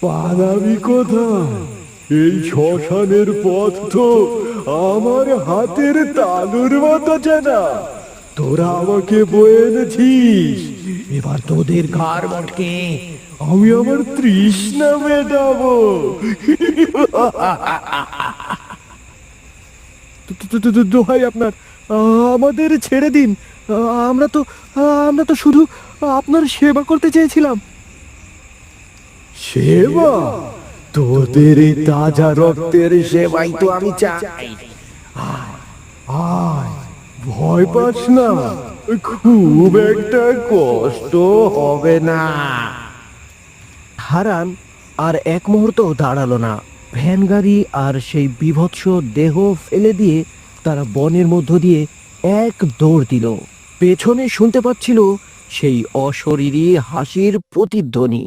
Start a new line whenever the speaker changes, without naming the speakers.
পালাবি কোথায়? এই শ্মশানের পথ তো আমার হাতের তালুর মতো জানা। তোরা আমাকে বয়ে এনেছিস, এবার তোদের ঘাড় মটকে আমি আমার তৃষ্ণা মেটাবো। দোহাই আপনার, আমাদের ছেড়ে দিন। আমরা তো আমরা তো শুধু আপনার সেবা করতে চেয়েছিলাম। সেবা? তোদের এই তাজা রক্তের সেবাই তো আমি চাই। আয়, আয়, ভয় পাস না, খুব একটা কষ্ট হবে না।
হারান আর এক মুহূর্ত দাঁড়ালো না। ভ্যান গাড়ি আর সেই বীভৎস দেহ ফেলে দিয়ে তারা বনের মধ্য দিয়ে এক দৌড় দিল। পেছনে শুনতে পাচ্ছিল সেই অশরীরী হাসির প্রতিধ্বনি।